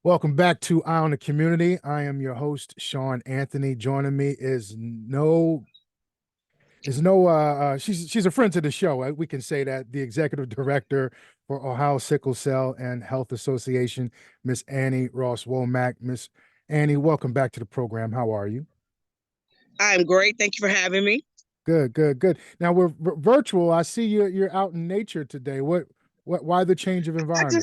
Welcome back to Eye on the Community. I am your host, Sean Anthony. Joining me is she's a friend to the show. We can say that the executive director for Ohio Sickle Cell and Health Association, Miss Annie Ross-Womack. Miss Annie, welcome back to the program. How are you? I'm great. Thank you for having me. Good, good, good. Now we're virtual. I see you're out in nature today. Why the change of environment?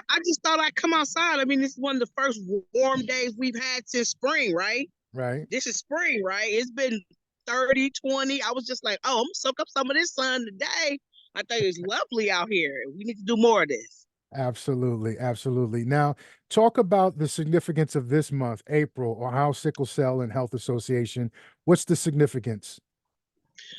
I just thought I'd come outside. I mean, this is one of the first warm days we've had since spring, right? Right. This is spring, right? It's been 30, 20. I was just like, oh, I'm gonna soak up some of this sun today. I think it's lovely out here. We need to do more of this. Absolutely, absolutely. Now, talk about the significance of this month, April, Ohio Sickle Cell and Health Association. What's the significance?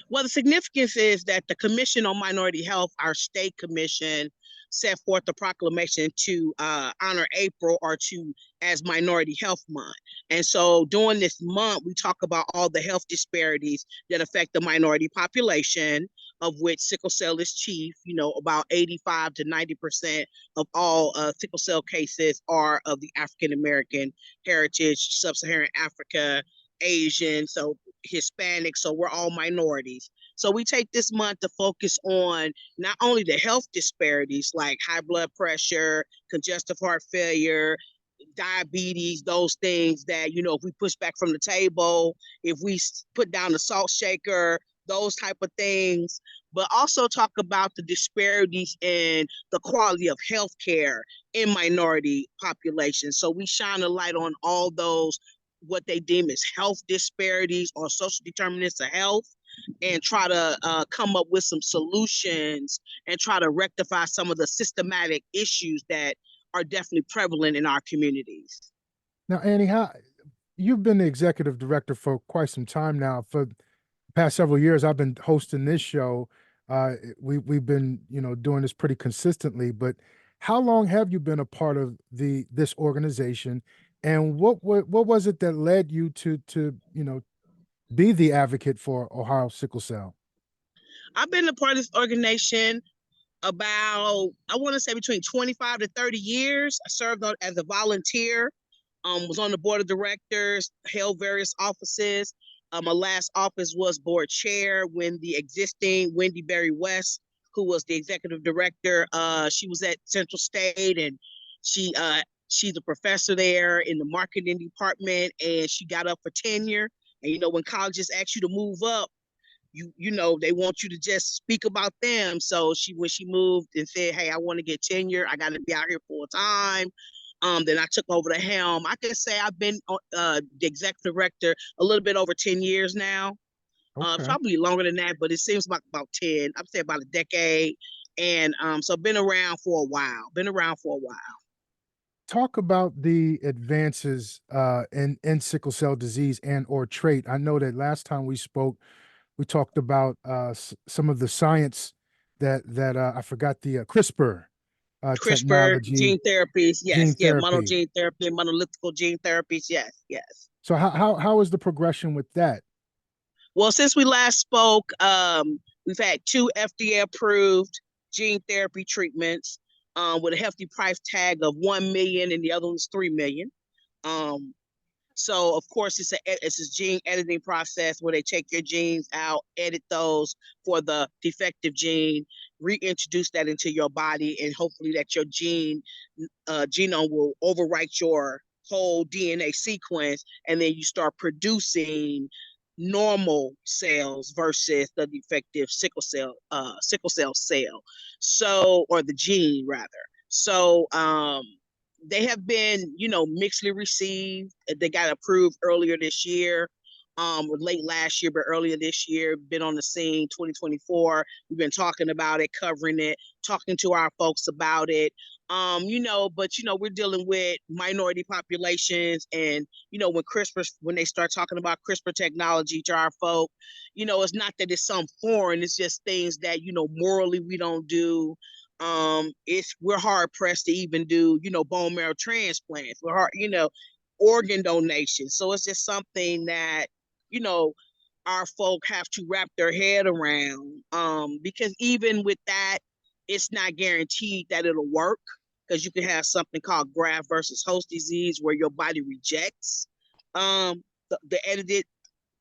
Well, the significance is that the Commission on Minority Health, our state commission, set forth a proclamation to honor April or to as Minority Health Month. And so during this month, we talk about all the health disparities that affect the minority population, of which sickle cell is chief. You know, about 85 to 90% of all sickle cell cases are of the African American heritage, sub Saharan Africa, Asian. So Hispanic, so we're all minorities. So we take this month to focus on not only the health disparities like high blood pressure, congestive heart failure, diabetes, those things that, you know, if we push back from the table, if we put down the salt shaker, those type of things, but also talk about the disparities in the quality of healthcare in minority populations. So we shine a light on all those what they deem as health disparities or social determinants of health and try to come up with some solutions and try to rectify some of the systematic issues that are definitely prevalent in our communities. Now, Annie, how you've been the executive director for quite some time now. For the past several years, I've been hosting this show. We've been, doing this pretty consistently, but how long have you been a part of this organization? And what was it that led you to be the advocate for Ohio Sickle Cell? I've been a part of this organization about, I want to say between 25 to 30 years. I served as a volunteer, was on the board of directors, held various offices. My last office was board chair when the existing Wendy Berry West, who was the executive director, she was at Central State and she she's a professor there in the marketing department and she got up for tenure. And you know, when colleges ask you to move up, you know they want you to just speak about them. So she when she moved and said, hey, I want to get tenure, I got to be out here full time. Then I took over the helm. I can say I've been the executive director a little bit over 10 years now. Okay. Probably longer than that, but it seems like about 10. I'd say about a decade. And so I've been around for a while. Been around for a while. Talk about the advances in sickle cell disease and or trait. I know that last time we spoke, we talked about some of the science that I forgot the CRISPR CRISPR technology, gene therapies, gene yes, yeah, therapy. monogene therapy, monolithical gene therapies, yes, yes. So how is the progression with that? Well, since we last spoke, we've had two FDA approved gene therapy treatments with a hefty price tag of 1 million, and the other one's 3 million. Um, so of course it's a gene editing process where they take your genes out, edit those for the defective gene, reintroduce that into your body, and hopefully that your genome will overwrite your whole DNA sequence, and then you start producing normal cells versus the defective sickle cell, so or the gene rather. So they have been, you know, mixedly received. They got approved earlier this year, or late last year, but earlier this year. Been on the scene 2024. We've been talking about it, covering it, talking to our folks about it. You know, but you know, we're dealing with minority populations, and you know, when they start talking about CRISPR technology to our folk, you know, it's not that it's some foreign. It's just things that you know morally we don't do. It's we're hard pressed to even do, you know, bone marrow transplants. We're hard, you know, organ donation. So it's just something that, you know, our folk have to wrap their head around. Because even with that, it's not guaranteed that it'll work. because you can have something called graft versus host disease where your body rejects the edited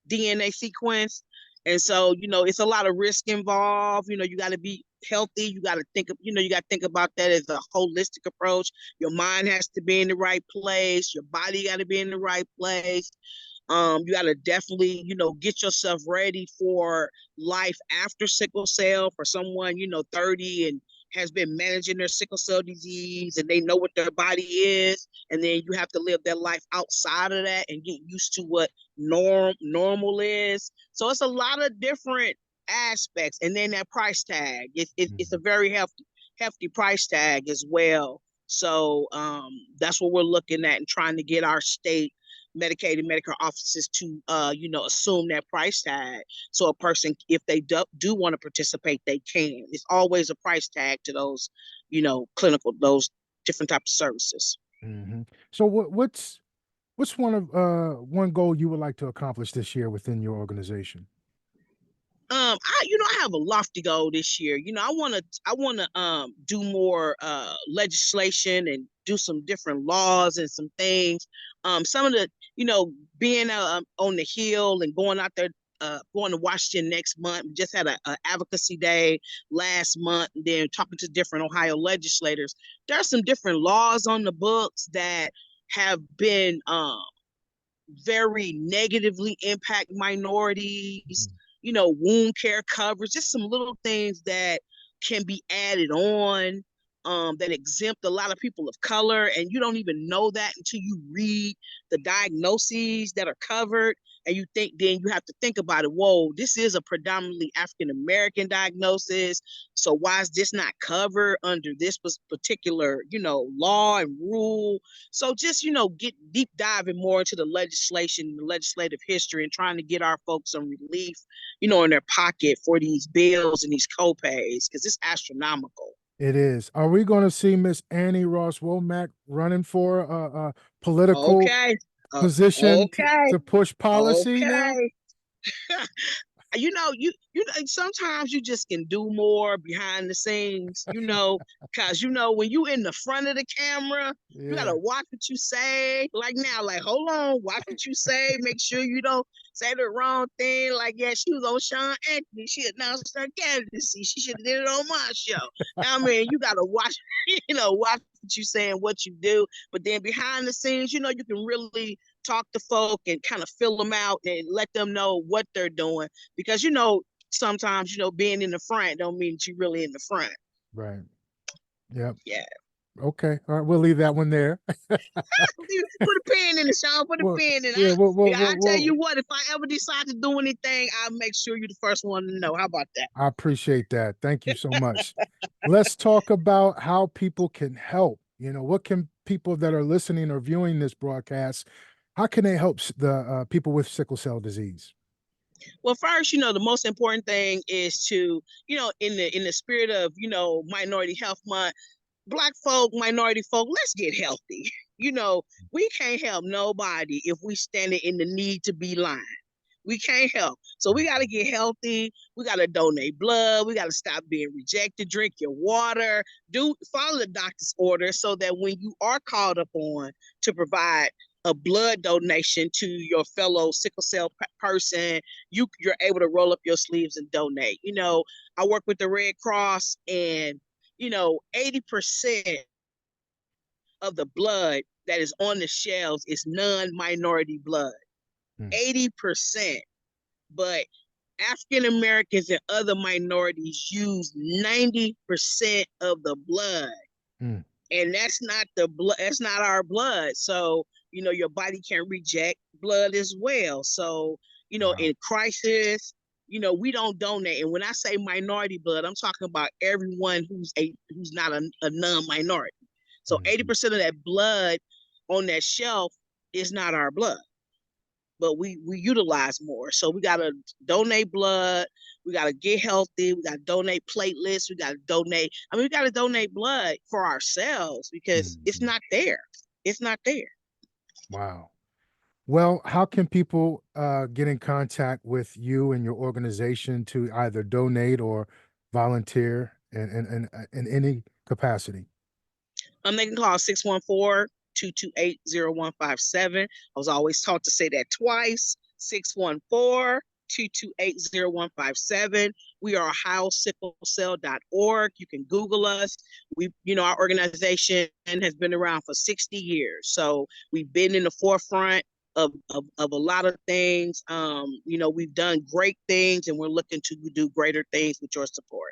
DNA sequence. And so, it's a lot of risk involved. You got to be healthy. You got to you got to think about that as a holistic approach. Your mind has to be in the right place. Your body got to be in the right place. You got to definitely, get yourself ready for life after sickle cell for someone, 30 and has been managing their sickle cell disease and they know what their body is. And then you have to live their life outside of that and get used to what normal is. So it's a lot of different aspects. And then that price tag, it's a very hefty price tag as well. So that's what we're looking at and trying to get our state Medicaid and Medicare offices to, assume that price tag. So a person, if they do want to participate, they can. It's always a price tag to those, those different types of services. Mm-hmm. So what's one goal you would like to accomplish this year within your organization? I have a lofty goal this year. I wanna do more legislation and do some different laws and some things. Some of the, being on the Hill and going out there, going to Washington next month. We just had a advocacy day last month, and then talking to different Ohio legislators. There are some different laws on the books that have been very negatively impact minorities, wound care coverage, just some little things that can be added on, that exempt a lot of people of color. And you don't even know that until you read the diagnoses that are covered. And you think, then you have to think about it. Whoa, this is a predominantly African American diagnosis. So why is this not covered under this particular, law and rule? So just, get deep diving more into the legislation, the legislative history, and trying to get our folks some relief, in their pocket for these bills and these copays, because it's astronomical. It is. Are we going to see Miss Annie Ross-Womack running for a political Okay. position Okay. to push policy now? Okay. Sometimes you just can do more behind the scenes, because when you in the front of the camera, you Yeah. gotta watch what you say. Like now, like hold on, watch what you say, make sure you don't say the wrong thing. Like, yeah, she was on Sean Anthony, she announced her candidacy, she should have did it on my show. I mean, you gotta watch, watch what you say and what you do. But then behind the scenes, you can really talk to folk and kind of fill them out and let them know what they're doing, because sometimes being in the front don't mean that you're really in the front. Right. Yep. Yeah. Okay. All right. We'll leave that one there. Put a pin in it, Sean. Put a Well, pin in it. yeah. I tell you what, if I ever decide to do anything, I'll make sure you're the first one to know. How about that? I appreciate that. Thank you so much. Let's talk about how people can help. What can people that are listening or viewing this broadcast, how can they help the people with sickle cell disease? Well, first, the most important thing is to, in the spirit of, Minority Health Month, Black folk, minority folk, let's get healthy. We can't help nobody if we standing in the need to be line. We can't help. So we got to get healthy. We got to donate blood. We got to stop being rejected. Drink your water. Follow the doctor's order so that when you are called upon to provide a blood donation to your fellow sickle cell person, you're able to roll up your sleeves and donate. I work with the Red Cross, and 80% of the blood that is on the shelves is non-minority blood. 80%. But African Americans and other minorities use 90% of the blood. And that's not the blood, that's not our blood. So, your body can reject blood as well. So, Wow. in crisis, we don't donate. And when I say minority blood, I'm talking about everyone who's not a non-minority. So 80% of that blood on that shelf is not our blood, but we utilize more. So we got to donate blood. We got to get healthy. We got to donate platelets. We got to donate. We got to donate blood for ourselves because it's not there. It's not there. Wow. Well, how can people get in contact with you and your organization to either donate or volunteer in any capacity? They can call 614-228-0157. I was always taught to say that twice. 614-228-0157. We are OhioSickleCell.org. You can Google us. Our organization has been around for 60 years. So we've been in the forefront of a lot of things. We've done great things, and we're looking to do greater things with your support.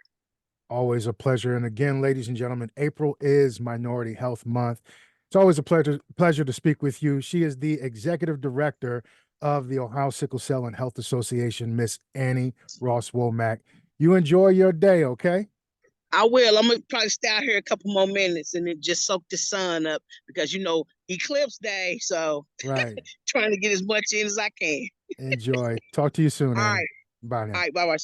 Always a pleasure. And again, ladies and gentlemen, April is Minority Health Month. It's always a pleasure to speak with you. She is the executive director of the Ohio Sickle Cell and Health Association, Miss Annie Ross-Womack. You enjoy your day, okay? I will. I'm gonna probably stay out here a couple more minutes and then just soak the sun up because eclipse day. So Right. trying to get as much in as I can. Enjoy. Talk to you soon, All Annie. right. Bye All now. right. Bye bye.